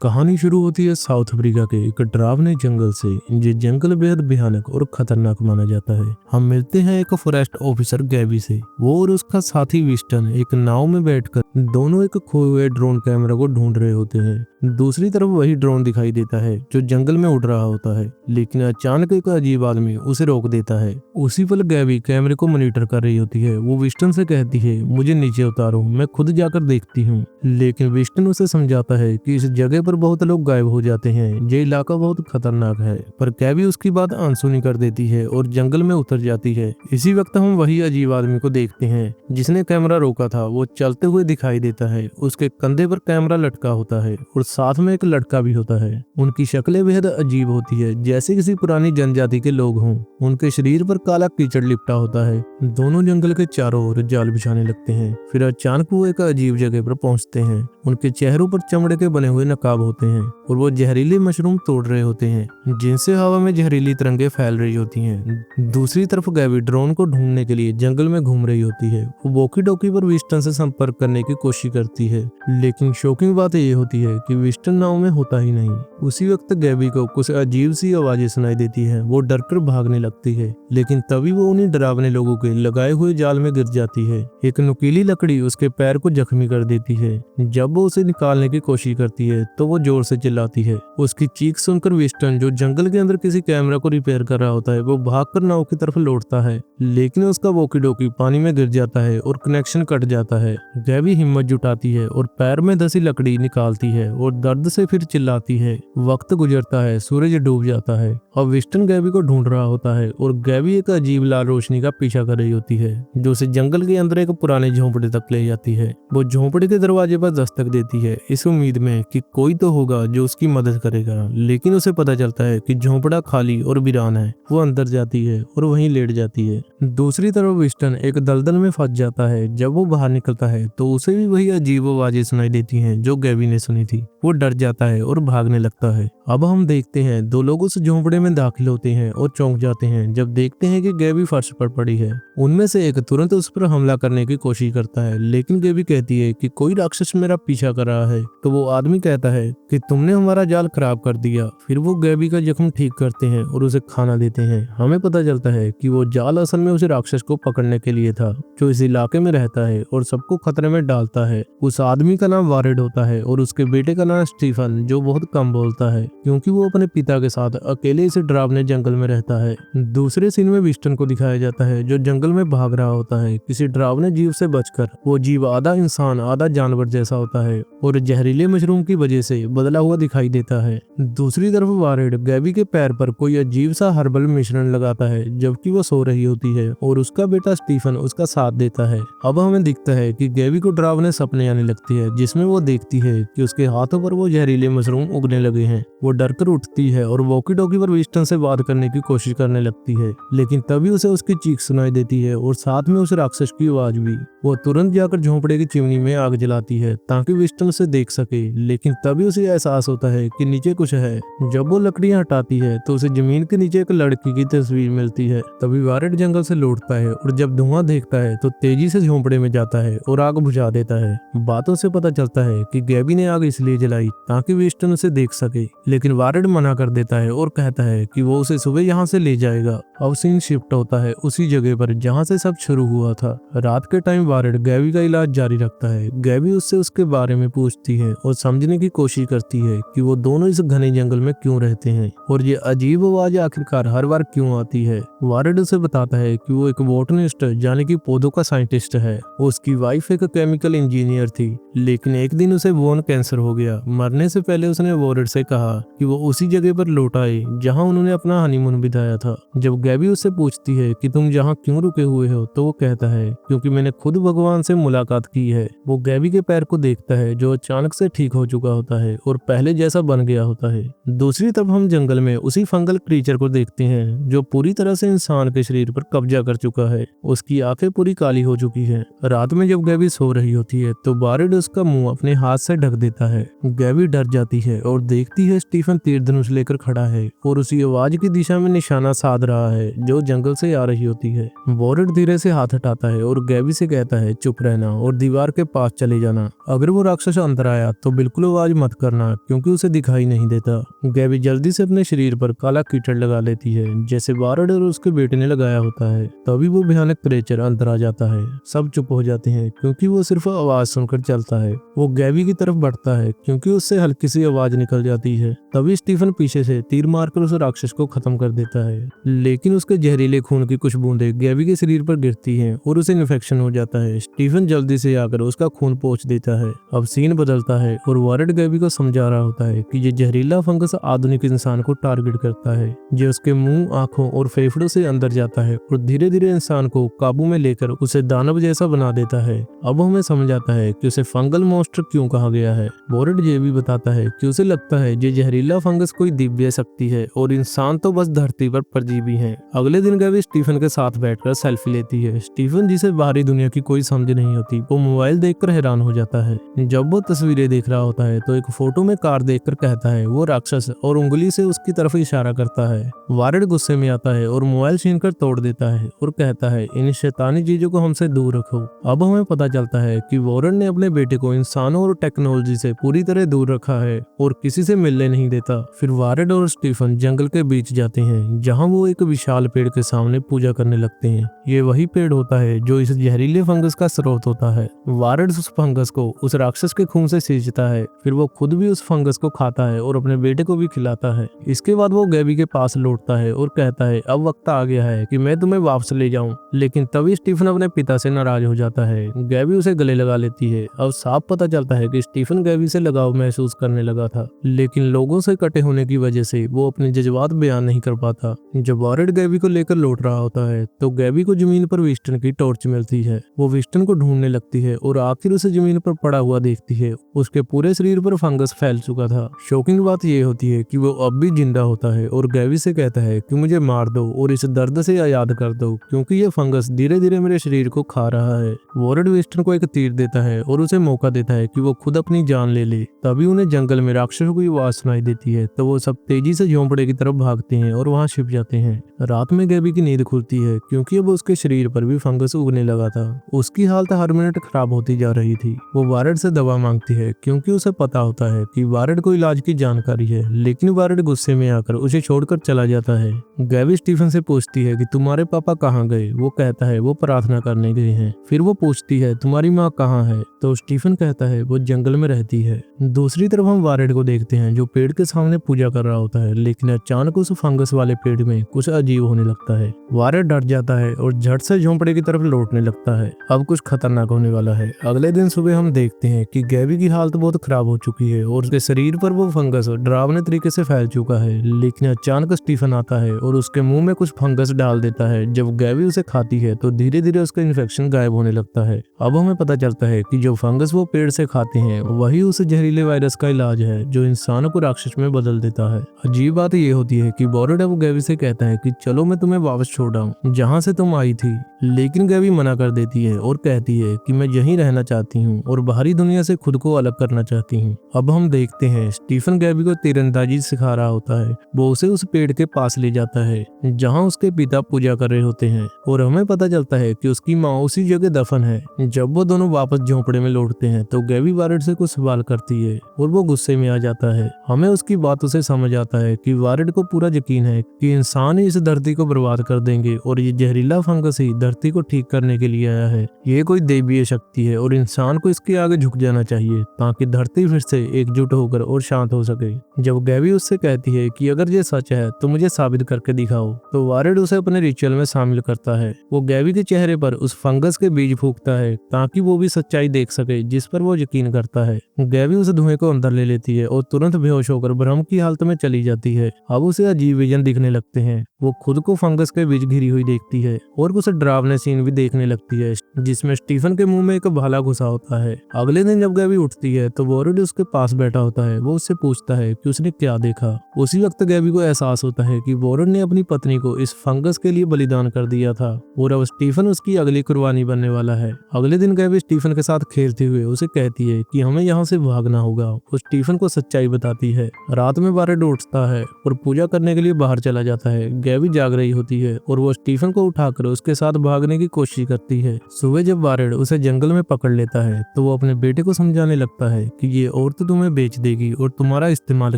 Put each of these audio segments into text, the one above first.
कहानी शुरू होती है साउथ अफ्रीका के एक डरावने जंगल से। ये जंगल बेहद भयानक और खतरनाक माना जाता है। हम मिलते हैं एक फॉरेस्ट ऑफिसर गैबी से। वो और उसका साथी विस्टन एक नाव में बैठकर दोनों एक खोए हुए ड्रोन कैमरा को ढूंढ रहे होते हैं। दूसरी तरफ वही ड्रोन दिखाई देता है जो जंगल में उड़ रहा होता है, लेकिन अचानक एक अजीब आदमी उसे रोक देता है। उसी पल गैबी कैमरे को मॉनिटर कर रही होती है। वो विस्टन से कहती है, मुझे नीचे उतारो, मैं खुद जाकर देखती हूँ। लेकिन विस्टन उसे समझाता है कि इस जगह पर बहुत लोग गायब हो जाते हैं, ये इलाका बहुत खतरनाक है। पर गैबी उसकी बात अनसुनी कर देती है और जंगल में उतर जाती है। इसी वक्त हम वही अजीब आदमी को देखते हैं जिसने कैमरा रोका था। वो चलते हुए दिखाई देता है। उसके कंधे पर कैमरा लटका होता है और साथ में एक लड़का भी होता है। उनकी शक्लें बेहद अजीब होती है, जैसे किसी पुरानी जनजाति के लोग हों। उनके शरीर पर काला कीचड़ लिपटा होता है। दोनों जंगल के चारों ओर जाल बिछाने लगते हैं। फिर अचानक वो एक अजीब जगह पर पहुंचते हैं। उनके चेहरों पर चमड़े के बने हुए नकाब होते हैं और वो जहरीली मशरूम तोड़ रहे होते हैं, जिनसे हवा में जहरीली तरंगें फैल रही होती हैं। दूसरी तरफ गैबी ड्रोन को ढूंढने के लिए जंगल में घूम रही होती है। वो वॉकी टॉकी पर विस्टन से संपर्क करने की कोशिश करती है, लेकिन शॉकिंग बात ये होती है कि विस्टन नाव में होता ही नहीं। उसी वक्त गैबी को कुछ अजीब सी आवाजें सुनाई देती है। वो डरकर भागने लगती है, लेकिन तभी वो उन्हीं डरावने लोगों के लगाए हुए जाल में गिर जाती है। एक नुकीली लकड़ी उसके पैर को जख्मी कर देती है। जब वो उसे निकालने की कोशिश करती है तो वो जोर से चिल्लाती है। उसकी चीख सुनकर विस्टन, जो जंगल के अंदर किसी कैमरा को रिपेयर कर रहा होता है, वो भागकर नाव की तरफ लौटता है, लेकिन उसका वॉकी टॉकी पानी में गिर जाता है और कनेक्शन कट जाता है। गैबी हिम्मत जुटाती है और पैर में धसी लकड़ी निकालती है और दर्द से फिर चिल्लाती है। वक्त गुजरता है, सूरज डूब जाता है। अब विस्टन गैबी को ढूंढ रहा होता है और गैबी एक अजीब लाल रोशनी का पीछा कर रही होती है, जो उसे जंगल के अंदर एक पुराने झोंपड़े तक ले जाती है। वो झोंपड़े के दरवाजे पर दस्तक देती है, इस उम्मीद में कि कोई तो होगा जो उसकी मदद करेगा, लेकिन उसे पता चलता है कि झोंपड़ा खाली और वीरान है। वो अंदर जाती है और वहीं लेट जाती है। दूसरी तरफ विस्टन एक दलदल में फंस जाता है। जब वो बाहर निकलता है तो उसे भी वही अजीब आवाजें सुनाई देती हैं जो गैबी ने सुनी थी। वो डर जाता है और भागने लगता है। अब हम देखते हैं दो लोग उस झोंपड़े में दाखिल होते हैं और चौंक जाते हैं जब देखते हैं कि गैबी फर्श पर पड़ी है। उनमें से एक तुरंत उस पर हमला करने की कोशिश करता है, लेकिन गैबी कहती है कि कोई राक्षस मेरा पीछा कर रहा है। तो वो आदमी कहता है कि तुमने हमारा जाल खराब कर दिया। फिर वो गैबी का जख्म ठीक करते हैं और उसे खाना देते हैं। हमें पता चलता है कि वो जाल असल में उस राक्षस को पकड़ने के लिए था, जो इस इलाके में रहता है और सबको खतरे में डालता है। उस आदमी का नाम वारेड होता है और उसके बेटे का नाम स्टीफन, जो बहुत कम बोलता है क्योंकि वो अपने पिता के साथ अकेले इस डरावने जंगल में रहता है। दूसरे सीन में विस्टन को दिखाया जाता है जो जंगल में भाग रहा होता है किसी डरावने जीव से बचकर। वो जीव आधा इंसान आधा जानवर जैसा होता है और जहरीले मशरूम की वजह से बदला हुआ दिखाई देता है। दूसरी तरफ वारेड गैबी के पैर पर कोई अजीब सा हर्बल मिश्रण लगाता है जबकि वो सो रही होती है और उसका बेटा स्टीफन उसका साथ देता है। अब हमें दिखता है कि गैबी को डरावने सपने आने लगती है, जिसमें वो देखती है कि उसके हाथों पर वो जहरीले मशरूम उगने लगे हैं। वो डरकर उठती है और वॉकी टॉकी पर विस्टन से बात करने की कोशिश करने लगती है, लेकिन तभी उसे उसकी चीख सुनाई देती है और साथ में उस राक्षस की आवाज भी। वो तुरंत जाकर झोंपड़े की चिमनी में आग जलाती है ताकि विस्टन उसे देख सके, लेकिन तभी उसे एहसास होता है कि नीचे कुछ है। जब वो लकड़ियां हटाती है तो उसे जमीन के नीचे एक लड़की की तस्वीर मिलती है। तभी वारेड जंगल से लौटता है और जब धुआं देखता है तो तेजी से झोंपड़े में जाता है और आग बुझा देता है। बातों से पता चलता है कि गैबी ने आग इसलिए जलाई ताकि विस्टन उसे देख सके, लेकिन वारेड मना कर देता है और कहता है कि वो उसे सुबह यहाँ से ले जाएगा। अब सीन शिफ्ट होता है उसी जगह पर जहाँ से सब शुरू हुआ था। रात के टाइम वारेड गैबी का इलाज जारी रखता है। गैबी उससे उसके बारे में पूछती है और समझने की कोशिश करती है कि वो दोनों इस घने जंगल में क्यों रहते हैं और ये अजीब आवाज आखिरकार हर बार क्यों आती है। वारेड उसे बताता है कि वो एक बोटनिस्ट यानी कि पौधों का साइंटिस्ट है। उसकी वाइफ एक केमिकल इंजीनियर थी, लेकिन एक दिन उसे बोन कैंसर हो गया। मरने से पहले उसने वारेड से कहा कि वो उसी जगह पर लौट आए जहाँ उन्होंने अपना हनीमून बिताया था। जब गैबी उससे पूछती है कि तुम यहाँ क्यों रुके हुए हो, तो वो कहता है क्योंकि मैंने खुद भगवान से मुलाकात की है। वो गैबी के पैर को देखता है जो अचानक से ठीक हो चुका होता है और पहले जैसा बन गया होता है। दूसरी तरफ हम जंगल में उसी फंगल क्रीचर को देखते हैं जो पूरी तरह से इंसान के शरीर पर कब्जा कर चुका है। उसकी आंखें पूरी काली हो चुकी हैं। रात में जब गैबी सो रही होती है तो वारेड उसका मुंह अपने हाथ से ढक देता है। गैबी डर जाती है और देखती है स्टीफन तीर धनुष लेकर खड़ा है और उसी आवाज की दिशा में निशाना साध रहा है जो जंगल से आ रही होती है। वारेड धीरे से हाथ हटाता है और गैबी से कहता कहता है चुप रहना और दीवार के पास चले जाना। अगर वो राक्षस अंदर आया तो बिल्कुल आवाज मत करना क्योंकि उसे दिखाई नहीं देता। गैबी जल्दी से अपने शरीर पर काला कीचड़ लगा लेती है जैसे वारड और उसके बेटे ने लगाया होता है। तभी वो भयानक क्रिएचर अंदर आ जाता है। सब चुप हो जाते हैं क्योंकि वो सिर्फ आवाज सुनकर चलता है। वो गैबी की तरफ बढ़ता है क्योंकि उससे हल्की सी आवाज निकल जाती है। तभी स्टीफन पीछे से तीर मारकर उस राक्षस को खत्म कर देता है, लेकिन उसके जहरीले खून की कुछ बूंदें गैबी के शरीर पर गिरती हैं और उसे इन्फेक्शन हो जाता है। स्टीफन जल्दी से आकर उसका खून पोंछ देता है। अब सीन बदलता है और वारड गैबी को समझा रहा होता है कि ये जहरीला फंगस आधुनिक इंसान को टारगेट करता है, जो उसके मुंह, आंखों और फेफड़ों से अंदर जाता है और धीरे धीरे इंसान को काबू में लेकर उसे दानव जैसा बना देता है। अब हमें समझ आता है कि उसे फंगल मॉन्स्टर क्यों कहा गया है। वारड ये भी बताता है कि उसे लगता है ये जहरीला फंगस कोई दिव्य शक्ति है और इंसान तो बस धरती पर परजीवी है। अगले दिन गैबी स्टीफन के साथ बैठकर सेल्फी लेती है। स्टीफन, जिसे बाहरी दुनिया की कोई समझ नहीं होती, वो मोबाइल देखकर हैरान हो जाता है। जब वो तस्वीरें देख रहा होता है तो एक फोटो में कार देखकर कहता है वो राक्षस, और उंगली से उसकी तरफ इशारा करता है। वारड गुस्से में आता है और मोबाइल छीन कर तोड़ देता है और कहता है इन शैतानी चीजों को हमसे दूर रखो। अब हमें पता चलता है कि वारड ने अपने बेटे को इंसानों और टेक्नोलॉजी से पूरी तरह दूर रखा है और किसी से मिलने नहीं देता। फिर वारड और स्टीफन जंगल के बीच जाते हैं जहाँ वो एक विशाल पेड़ के सामने पूजा करने लगते हैं। ये वही पेड़ होता है जो इस जहरीले फंगस का स्रोत होता है। वारड उस फंगस को उस राक्षस के खून से सींचता है, फिर वो खुद भी उस फंगस को खाता है और अपने बेटे को भी खिलाता है। इसके बाद वो गैबी के पास लौटता है और कहता है अब वक्त आ गया है कि मैं तुम्हें वापस ले जाऊं। लेकिन तभी स्टीफन अपने पिता से नाराज हो जाता है। गैबी उसे गले लगा लेती है। अब साफ पता चलता है कि स्टीफन गैबी से लगाव महसूस करने लगा था, लेकिन लोगों से कटे होने की वजह से वो अपने जज्बात बयान नहीं कर पाता। जब वारड गैबी को लेकर लौट रहा होता है तो गैबी को जमीन पर विस्टन की टॉर्च मिलती है। वो विस्टन को ढूंढने लगती है और आखिर उसे जमीन पर पड़ा हुआ देखती है। उसके पूरे शरीर पर फंगस फैल चुका था। शॉकिंग बात ये होती है कि वो अब भी जिंदा होता है और गैबी से कहता है कि मुझे मार दो और इस दर्द से आजाद कर दो क्योंकि ये फंगस धीरे धीरे मेरे शरीर को खा रहा है। वारड विस्टन को एक तीर देता है और उसे मौका देता है कि वो खुद अपनी जान ले ले। तभी उन्हें जंगल में राक्षसों की आवाज सुनाई देती है तो वो सब तेजी से झोंपड़े की तरफ भागते हैं और वहां छिप जाते हैं। रात में गैबी की नींद खुलती है क्योंकि अब उसके शरीर पर भी फंगस उगने लगा था। उसकी हालत हर मिनट खराब होती जा रही थी। वो वारड से दवा मांगती है क्योंकि उसे पता होता है कि वारड को इलाज की जानकारी है, लेकिन वारड गुस्से में आकर उसे छोड़कर चला जाता है। गैबी स्टीफन से पूछती है कि तुम्हारे पापा कहाँ गए। वो कहता है वो प्रार्थना करने गए हैं। फिर वो पूछती है तुम्हारी माँ कहाँ है, तो स्टीफन कहता है वो जंगल में रहती है। दूसरी तरफ हम वारड को देखते हैं जो पेड़ के सामने पूजा कर रहा होता है, लेकिन अचानक उस फंगस वाले पेड़ में कुछ अजीब होने लगता है। वारड डर जाता है और झट से झोंपड़े की तरफ लौटने लगता है। अब कुछ खतरनाक होने वाला है। अगले दिन सुबह हम देखते हैं कि गैबी की हालत बहुत खराब हो चुकी है और उसके शरीर पर वो फंगस डरावने तरीके से फैल चुका है। लेकिन अचानक स्टीफन आता है और उसके मुंह में कुछ फंगस डाल देता है। जब गैबी उसे खाती है तो धीरे धीरे उसका इन्फेक्शन गायब होने लगता है। अब हमें पता चलता है कि जो फंगस वो पेड़ से खाते हैं वही उस जहरीले वायरस का इलाज है जो इंसानों को राक्षस में बदल देता है। अजीब बात ये होती है कि वारड अब गैबी से कहता है कि चलो मैं तुम्हें वापस छोड़ आऊं जहां से तुम आई थी, लेकिन गैबी मना कर देती है और कहती है कि मैं यहीं रहना चाहती हूँ और बाहरी दुनिया से खुद को अलग करना चाहती हूँ। अब हम देखते हैं स्टीफन गैबी को तीरंदाजी सिखा रहा होता है। वो उसे उस पेड़ के पास ले जाता है जहाँ उसके पिता पूजा कर रहे होते हैं और हमें पता चलता है कि उसकी माँ उसी जगह दफन है। जब वो दोनों वापस झोंपड़े में लौटते हैं तो गैबी वारड से कुछ सवाल करती है और वो गुस्से में आ जाता है। हमें उसकी बातों से समझ आता है कि वारड को पूरा यकीन है कि इंसान ही इस धरती को बर्बाद कर देंगे और ये जहरीला फंगस ही धरती को ठीक करने के लिए आया है। ये कोई दैवीय शक्ति है और इंसान को इसके आगे झुक जाना चाहिए ताकि धरती फिर से एकजुट होकर और शांत हो सके। जब गैबी उससे कहती है कि अगर ये सच है तो मुझे साबित करके दिखाओ, तो वारड उसे अपने रिचुअल में शामिल करता है। वो गैबी के चेहरे पर उस फंगस के बीज फूंकता है ताकि वो भी सच्चाई देख सके जिस पर वो यकीन करता है। गैबी उस धुएं को अंदर ले लेती है और तुरंत बेहोश होकर भ्रम की हालत में चली जाती है। अब उसे अजीब विजन दिखने लगते हैं। वो खुद को फंगस के बीच घिरी हुई देखती है और कुछ डरावने सीन भी देखने लगती है जिसमें स्टीफन के मुंह में एक भाला घुसा होता है। अगले दिन जब गैबी उठती है तो वारड उसके पास बैठा होता है। वो उससे पूछता है कि उसने क्या देखा। उसी वक्त गैबी को एहसास होता है कि वारड ने अपनी पत्नी को इस फंगस के लिए बलिदान कर दिया था और अब स्टीफन उसकी अगली कुर्बानी बनने वाला है। अगले दिन गैबी स्टीफन के साथ खेलते हुए उसे कहती है कि हमें यहाँ से भागना होगा। वो स्टीफन को सच्चाई बताती है। रात में वारड उठता है और पूजा करने के लिए बाहर चला जाता है। गैबी जाग रही होती है और वो स्टीफन को उठाकर उसके साथ भागने की कोशिश करती है। सुबह जब वारेड उसे जंगल में पकड़ लेता है तो वो अपने बेटे को समझाने लगता है कि ये औरत तुम्हें बेच देगी और तुम्हारा इस्तेमाल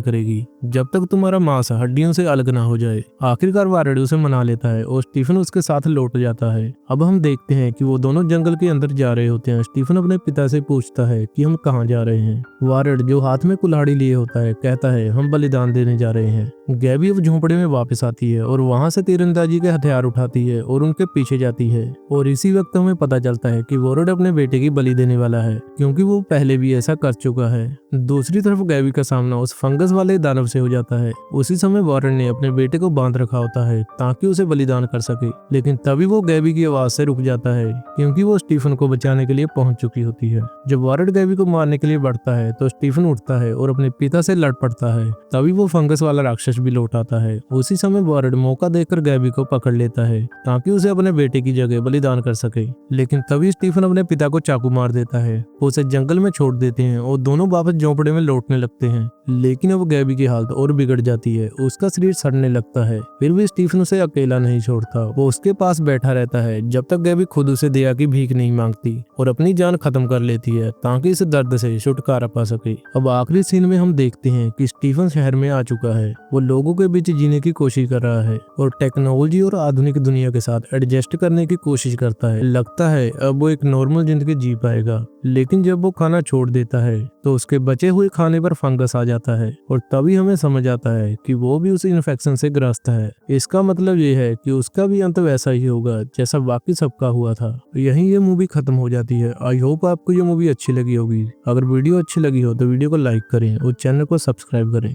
करेगी जब तक तुम्हारा मांस हड्डियों से अलग ना हो जाए। आखिरकार वारेड उसे मना लेता है और स्टीफन उसके साथ लौट जाता है। अब हम देखते हैं कि वो दोनों जंगल के अंदर जा रहे होते हैं। स्टीफन अपने पिता से पूछता है कि हम कहाँ जा रहे हैं। वारेड जो हाथ में कुल्हाड़ी लिए होता है कहता है हम बलिदान देने जा रहे हैं। गैबी अब झोंपड़े में वापस आती है और वहां से तीरंदाजी के हथियार उठाती है और उनके पीछे जाती है। और इसी वक्त हमें पता चलता है कि वारेड अपने बेटे की बलि देने वाला है क्योंकि वो पहले भी ऐसा कर चुका है। दूसरी तरफ गैबी का सामना उस फंगस वाले दानव से हो जाता है। उसी समय वारेड ने अपने बेटे को बांध रखा होता है ताकि उसे बलिदान कर सके, लेकिन तभी वो गैबी की आवाज से रुक जाता है क्योंकि वो स्टीफन को बचाने के लिए पहुंच चुकी होती है। जब वारेड गैबी को मारने के लिए बढ़ता है तो स्टीफन उठता है और अपने पिता से लड़ पड़ता है। तभी वो फंगस वाला राक्षस भी लौट आता है। उसी समय वारेड मौका देखकर गैबी को पकड़ लेता है ताकि उसे अपने बेटे की जगह बलिदान कर सके, लेकिन तभी स्टीफन अपने पिता को चाकू मार देता है। वो उसे जंगल में छोड़ देते हैं और दोनों वापस झोंपड़े में लौटने लगते हैं। लेकिन अब गैबी की हालत और बिगड़ जाती है, उसका शरीर सड़ने लगता है। फिर भी स्टीफन उसे अकेला नहीं छोड़ता, वो उसके पास बैठा रहता है जब तक गैबी खुद उसे दया की भीख नहीं मांगती और अपनी जान खत्म कर लेती है ताकि इस दर्द से छुटकारा पा सके। अब आखिरी सीन में हम देखते हैं कि स्टीफन शहर में आ चुका है। वो लोगों के बीच जीने की कोशिश कर रहा है और टेक्नोलॉजी और आधुनिक दुनिया के साथ एडजस्ट करने की कोशिश करता है। लगता है अब वो एक नॉर्मल जिंदगी जी पाएगा, लेकिन जब वो खाना छोड़ देता है तो उसके बचे हुए खाने पर फंगस आ जाता है और तभी हमें समझ आता है कि वो भी उस इन्फेक्शन से ग्रस्त है। इसका मतलब ये है कि उसका भी अंत वैसा ही होगा जैसा बाकी सबका हुआ था। यहीं ये मूवी खत्म हो जाती है। आई होप आपको ये मूवी अच्छी लगी होगी। अगर वीडियो अच्छी लगी हो तो वीडियो को लाइक करें और चैनल को सब्सक्राइब करें।